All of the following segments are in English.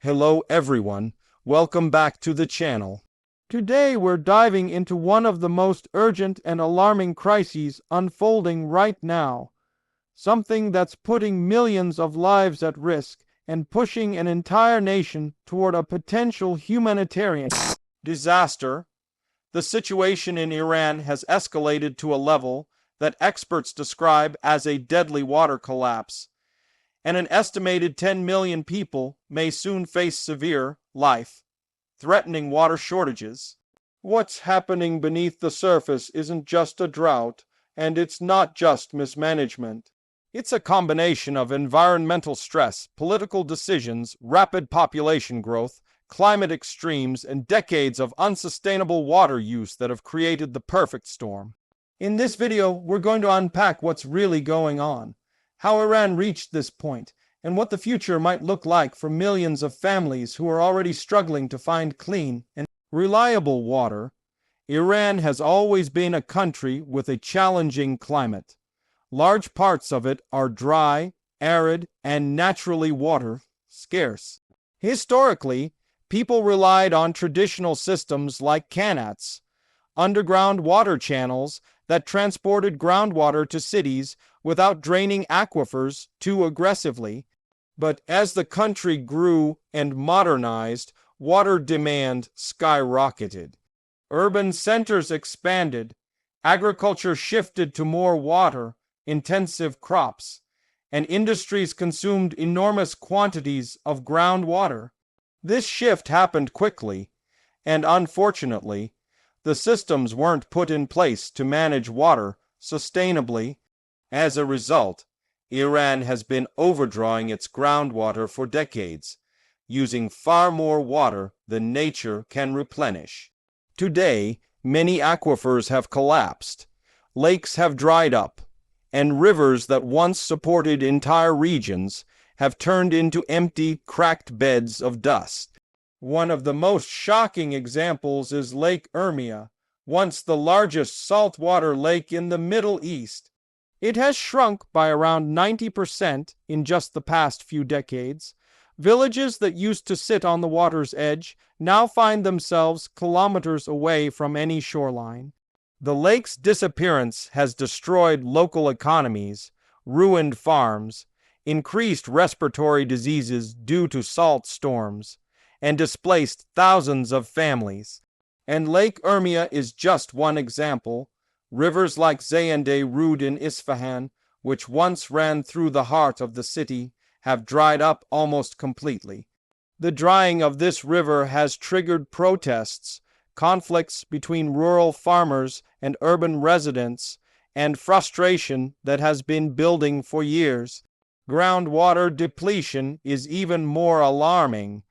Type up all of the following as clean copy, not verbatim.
Hello everyone, welcome back to the channel. Today we're diving into one of the most urgent and alarming crises unfolding right now. Something that's putting millions of lives at risk and pushing an entire nation toward a potential humanitarian disaster. The situation in Iran has escalated to a level that experts describe as a deadly water collapse, and an estimated 10 million people may soon face severe, life-threatening water shortages. What's happening beneath the surface isn't just a drought, and it's not just mismanagement. It's a combination of environmental stress, political decisions, rapid population growth, climate extremes, and decades of unsustainable water use that have created the perfect storm. In this video, we're going to unpack what's really going on, how Iran reached this point, and what the future might look like for millions of families who are already struggling to find clean and reliable water. Iran has always been a country with a challenging climate. Large parts of it are dry, arid, and naturally water scarce. Historically, people relied on traditional systems like qanats, underground water channels that transported groundwater to cities without draining aquifers too aggressively. But as the country grew and modernized, water demand skyrocketed. Urban centers expanded, agriculture shifted to more water-intensive crops, and industries consumed enormous quantities of groundwater. This shift happened quickly, and unfortunately, the systems weren't put in place to manage water sustainably. As a result, Iran has been overdrawing its groundwater for decades, using far more water than nature can replenish. Today, many aquifers have collapsed, lakes have dried up, and rivers that once supported entire regions have turned into empty, cracked beds of dust. One of the most shocking examples is Lake Urmia, once the largest saltwater lake in the Middle East. It has shrunk by around 90% in just the past few decades. Villages that used to sit on the water's edge now find themselves kilometers away from any shoreline. The lake's disappearance has destroyed local economies, ruined farms, increased respiratory diseases due to salt storms, and displaced thousands of families. And Lake Urmia is just one example. Rivers like Zayende Rud in Isfahan, which once ran through the heart of the city, have dried up almost completely. The drying of this river has triggered protests, conflicts between rural farmers and urban residents, and frustration that has been building for years. Groundwater depletion is even more alarming.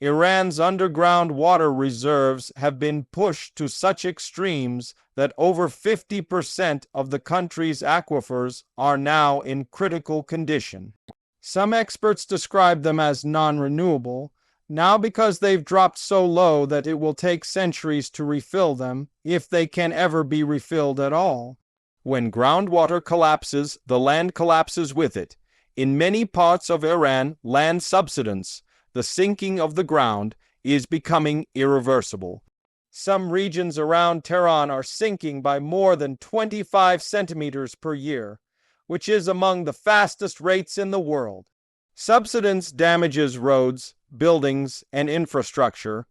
Iran's underground water reserves have been pushed to such extremes that over 50% of the country's aquifers are now in critical condition. Some experts describe them as non-renewable, now because they've dropped so low that it will take centuries to refill them, if they can ever be refilled at all. When groundwater collapses, the land collapses with it. In many parts of Iran, land subsidence, the sinking of the ground, is becoming irreversible. Some regions around Tehran are sinking by more than 25 centimeters per year, which is among the fastest rates in the world. Subsidence damages roads, buildings, and infrastructure,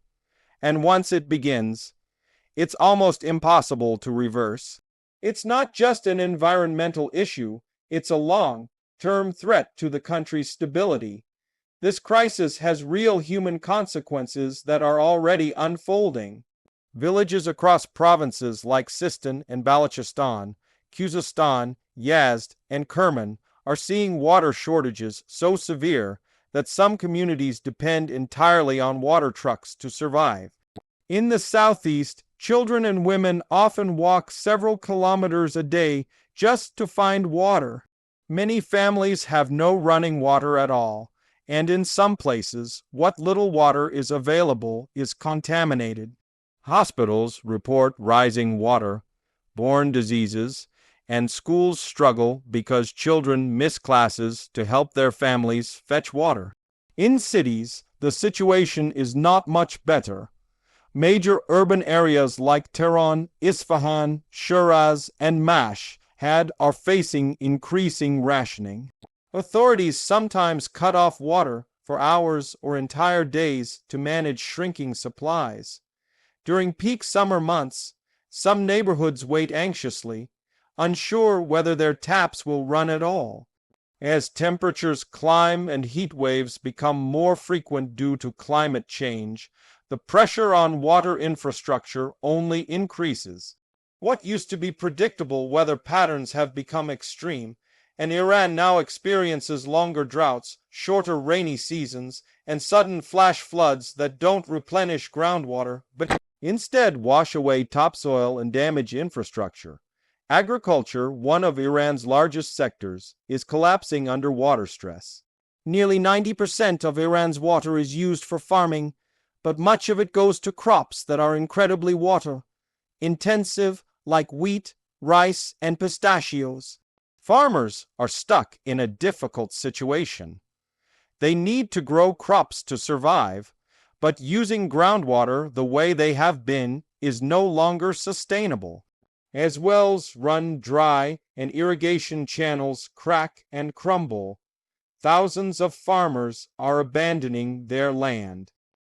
and once it begins, it's almost impossible to reverse. It's not just an environmental issue, it's a long-term threat to the country's stability. This crisis has real human consequences that are already unfolding. Villages across provinces like Sistan and Balochistan, Khuzestan, Yazd, and Kerman are seeing water shortages so severe that some communities depend entirely on water trucks to survive. In the southeast, children and women often walk several kilometers a day just to find water. Many families have no running water at all, and in some places, what little water is available is contaminated. Hospitals report rising water-borne diseases, and schools struggle because children miss classes to help their families fetch water. In cities, the situation is not much better. Major urban areas like Tehran, Isfahan, Shiraz, and Mashhad are facing increasing rationing. Authorities sometimes cut off water for hours or entire days to manage shrinking supplies. During peak summer months, some neighborhoods wait anxiously, unsure whether their taps will run at all. As temperatures climb and heat waves become more frequent due to climate change, the pressure on water infrastructure only increases. What used to be predictable weather patterns have become extreme, and Iran now experiences longer droughts, shorter rainy seasons, and sudden flash floods that don't replenish groundwater, but instead wash away topsoil and damage infrastructure. Agriculture, one of Iran's largest sectors, is collapsing under water stress. Nearly 90% of Iran's water is used for farming, but much of it goes to crops that are incredibly water-intensive, like wheat, rice, and pistachios. Farmers are stuck in a difficult situation. They need to grow crops to survive, but using groundwater the way they have been is no longer sustainable. As wells run dry and irrigation channels crack and crumble, thousands of farmers are abandoning their land.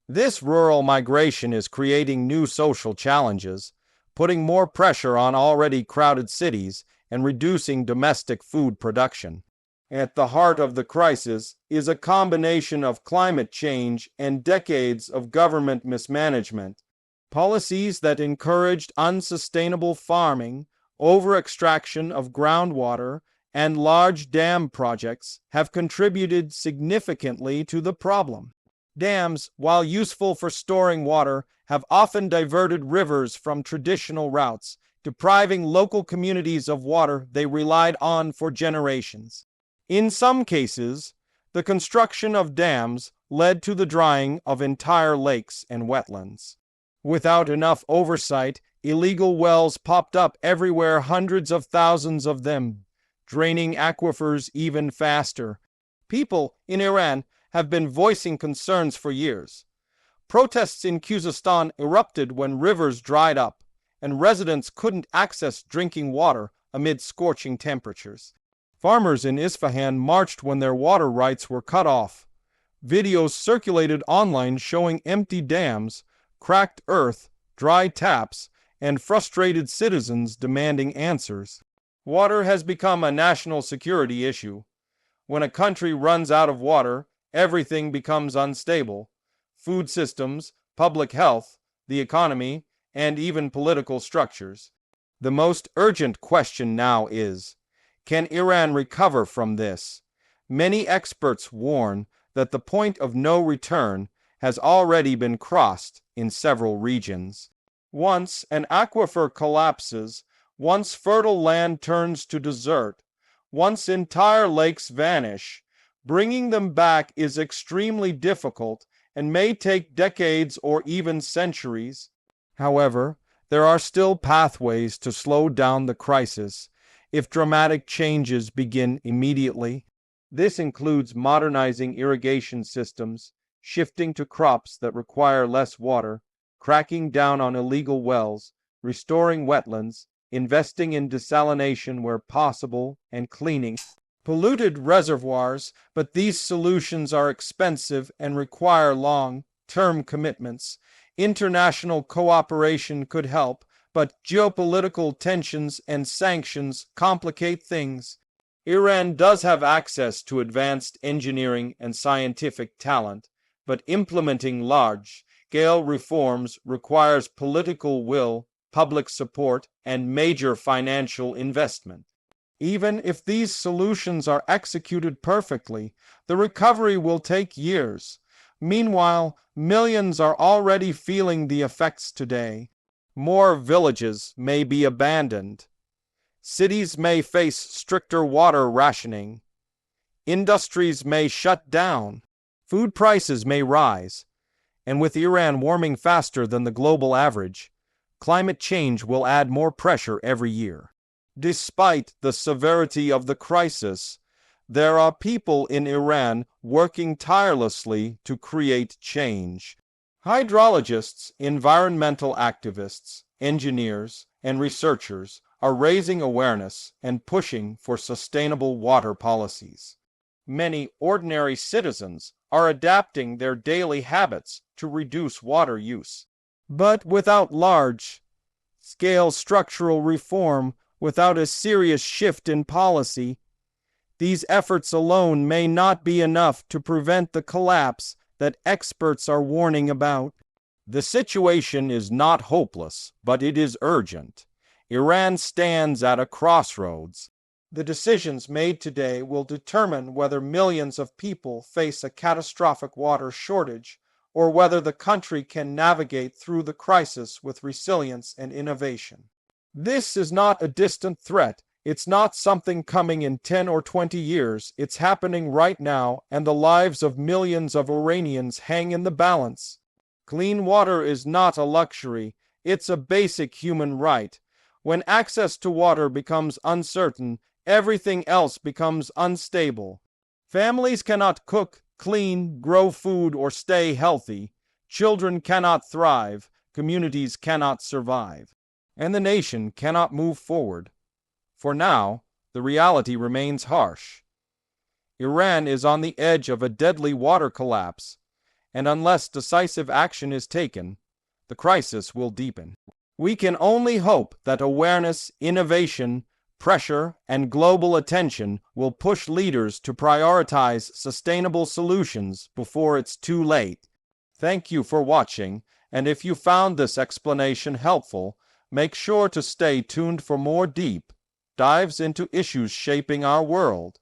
This rural migration is creating new social challenges, putting more pressure on already crowded cities and reducing domestic food production. At the heart of the crisis is a combination of climate change and decades of government mismanagement. Policies that encouraged unsustainable farming, over-extraction of groundwater, and large dam projects have contributed significantly to the problem. Dams, while useful for storing water, have often diverted rivers from traditional routes, depriving local communities of water they relied on for generations. In some cases, the construction of dams led to the drying of entire lakes and wetlands. Without enough oversight, illegal wells popped up everywhere, hundreds of thousands of them, draining aquifers even faster. People in Iran have been voicing concerns for years. Protests in Khuzestan erupted when rivers dried up, and residents couldn't access drinking water amid scorching temperatures. Farmers in Isfahan marched when their water rights were cut off. Videos circulated online showing empty dams, cracked earth, dry taps, and frustrated citizens demanding answers. Water has become a national security issue. When a country runs out of water, everything becomes unstable. Food systems, public health, the economy, and even political structures. The most urgent question now is, can Iran recover from this? Many experts warn that the point of no return has already been crossed in several regions. Once an aquifer collapses, once fertile land turns to desert, once entire lakes vanish, bringing them back is extremely difficult and may take decades or even centuries. However, there are still pathways to slow down the crisis if dramatic changes begin immediately. This includes modernizing irrigation systems, shifting to crops that require less water, cracking down on illegal wells, restoring wetlands, investing in desalination where possible, and cleaning polluted reservoirs, but these solutions are expensive and require long-term commitments. International cooperation could help, but geopolitical tensions and sanctions complicate things. Iran does have access to advanced engineering and scientific talent, but implementing large-scale reforms requires political will, public support, and major financial investment. Even if these solutions are executed perfectly, the recovery will take years. Meanwhile, millions are already feeling the effects today. More villages may be abandoned. Cities may face stricter water rationing. Industries may shut down. Food prices may rise. And with Iran warming faster than the global average, climate change will add more pressure every year. Despite the severity of the crisis, there are people in Iran working tirelessly to create change. Hydrologists, environmental activists, engineers, and researchers are raising awareness and pushing for sustainable water policies. Many ordinary citizens are adapting their daily habits to reduce water use. But without large-scale structural reform, without a serious shift in policy, these efforts alone may not be enough to prevent the collapse that experts are warning about. The situation is not hopeless, but it is urgent. Iran stands at a crossroads. The decisions made today will determine whether millions of people face a catastrophic water shortage or whether the country can navigate through the crisis with resilience and innovation. This is not a distant threat. It's not something coming in 10 or 20 years. It's happening right now, and the lives of millions of Iranians hang in the balance. Clean water is not a luxury. It's a basic human right. When access to water becomes uncertain, everything else becomes unstable. Families cannot cook, clean, grow food, or stay healthy. Children cannot thrive. Communities cannot survive. And the nation cannot move forward. For now, the reality remains harsh. Iran is on the edge of a deadly water collapse, and unless decisive action is taken, the crisis will deepen. We can only hope that awareness, innovation, pressure, and global attention will push leaders to prioritize sustainable solutions before it's too late. Thank you for watching, and if you found this explanation helpful, make sure to stay tuned for more deep dives into issues shaping our world.